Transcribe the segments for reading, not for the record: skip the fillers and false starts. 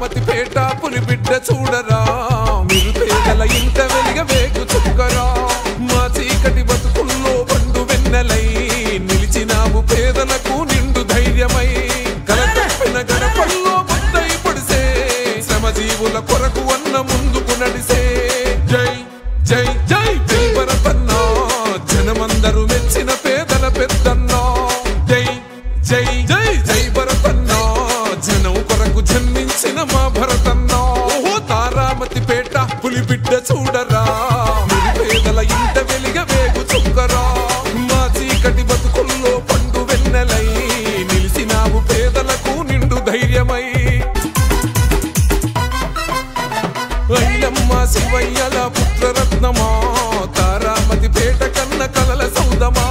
తారామతిపేట పులిబిడ్డ చూడరా నిరుపేదల ఇంట వెలిగ వేగు చుక్కరా మా చీకటి బతుకుల్లో బండు వెన్నెలై నిలిచినావు పేదలకు నిండు ధైర్యమై కలతప్పిన గడపల్లో బుద్ధై పొడిసే శ్రమజీవుల కొరకు అన్న ముందుకు నడిసే జై జై జై జై భరతన్నా జనమందరూ మెచ్చిన పేదల పెద్దన్నా జై జై జై జై భరతన్నా జనం కొరకు జన్మించిన మా భరతన్నా ఓహో తారామతిపేట పులిబిడ్డ చూడరా పేదల ఇంట వెలిగ వేగు చుక్కరా మా చీకటి బతుకుల్లో పండు వెన్నెలై నిలిసినావు పేదలకు నిండు ధైర్యమై ఐలమ్మ శివయ్యల పుత్రరత్నమా తారామతిపేట కన్న కలల సౌదమా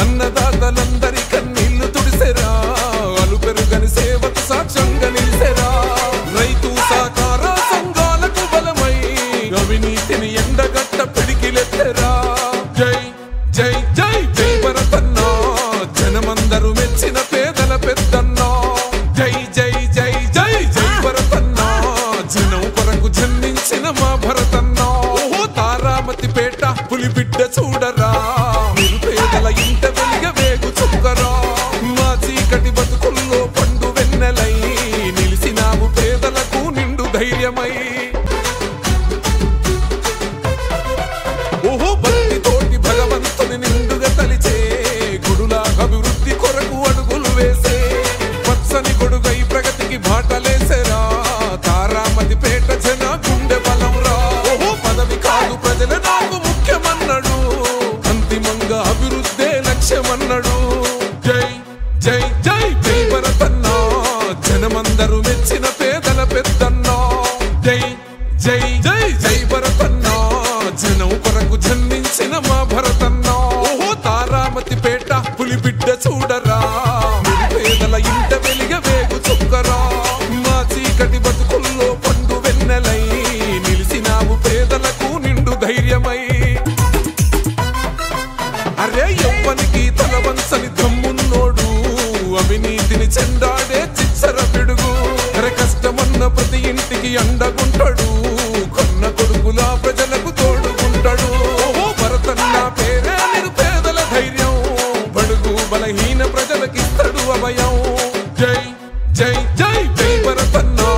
అన్నదాతలందరి కన్నీళ్లు తుడిసెరా అలు పెరుగని సేవకు సాక్ష్యంగా నిలిసెరా రైతు సహకార సంఘాలకు బలమై అవినీతిని ఎండగట్ట పిడికిలెత్తెరా జై జై జై జై భరతన్నా జనమందరూ మెచ్చిన పేదల పెద్దన్నా జై జై జై జై జై భరతన్నా జనం కొరకు జన్మించిన మా భరతన్నా ఓహో తారామతిపేట పులిబిడ్డ చూడరా నిరుపేదల ఇంట వెలిగ వేగు చుక్కరా మా చీకటి బతుకుల్లో పండు వెన్నెలై నిలిసినావు పేదలకు నిండు ధైర్యమై ఓహో భక్తితోటి భగవంతుని నిండుగా తలిచే గుడుల అభివృద్ధి కొరకు అడుగులు వేసే పచ్చని గొడుగై ప్రగతికి బాటలేసెరా తారామతిపేట జన గుండె బలం రా ఓహో పదవి కాదు ప్రజల నాకు ముఖ్యమన్నాడు అంతిమంగా అభివృద్ధే లక్ష్యమన్నాడు జై జై జై జై భరతన్నా జనమందరూ మెచ్చిన పేదల పెద్దన్నా జై జై జై జై భరతన్నా జనం కొరకు జన్మించిన మా భరతన్నా ఓహో తారామతిపేట పులిబిడ్డ చూడరా పేదల ఇంట వెలిగ వేగు చుక్కరా మా చీకటి బతుకుల్లో పండు వెన్నెలై నిలిసినావు పేదలకు నిండు ధైర్యమై అరే ఎవ్వనికి తల వంచని దమ్మున్నోడు అవినీతిని చెండాడే చిచ్చర పిడుగు అరే కష్టమన్న ప్రతి ఇంటికి అండగుంటాడు కన్న కొడుకులా ప్రజలకు తోడుకుంటాడు ఓహో భరతన్న పేరే నిరుపేదల ధైర్యం బడుగు బలహీన ప్రజలకిస్తాడు అభయం జై జై జై జై భరతన్నా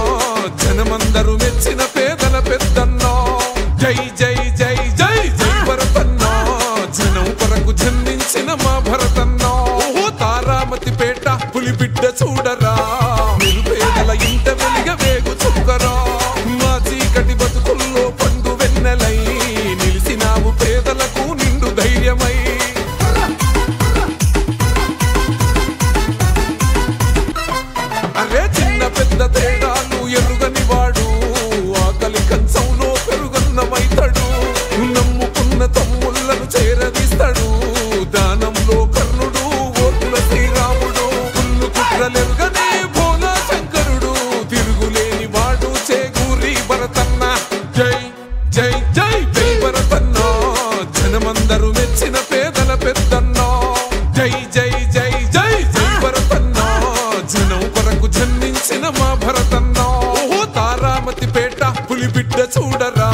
జనమందరూ మెచ్చిన పేదల పెద్దన్నా జై జై జై జై జై భరతన్నా జనం కొరకు జన్మించిన మా భరతన్నా ఓహో తారామతిపేట పులిబిడ్డ చూడరా నిరుపేదల ఇంట వెలిగ వేగు చుక్కరా మా చీకటి బతుకుల్లో పండు వెన్నెలై నిలిసినావు పేదలకు నిండు ధైర్యమై అరే చిన్న పెద్ద తేడాలు ఎరుగని వాడు ఆకలి కంచంలో పెరుగన్నమైతాడు నమ్ముకున్న తమ్ముళ్లను చేరదీస్తాడు దానంలో కర్ణుడు ఓర్పుల శ్రీరాముడు పుల్లు కుట్రలెరుగని భోలా శంకరుడు తిరుగులేని వాడు చేకూరి భరతన్న జై జై జై జై భరతన్నా జనమందరూ మెచ్చిన పేదల పెద్దన్నా జై జై జై జై జై భరతన్నా జనం కొరకు జన్మించిన మా భరతన్నా ఓహో తారామతిపేట పులిబిడ్డ చూడరా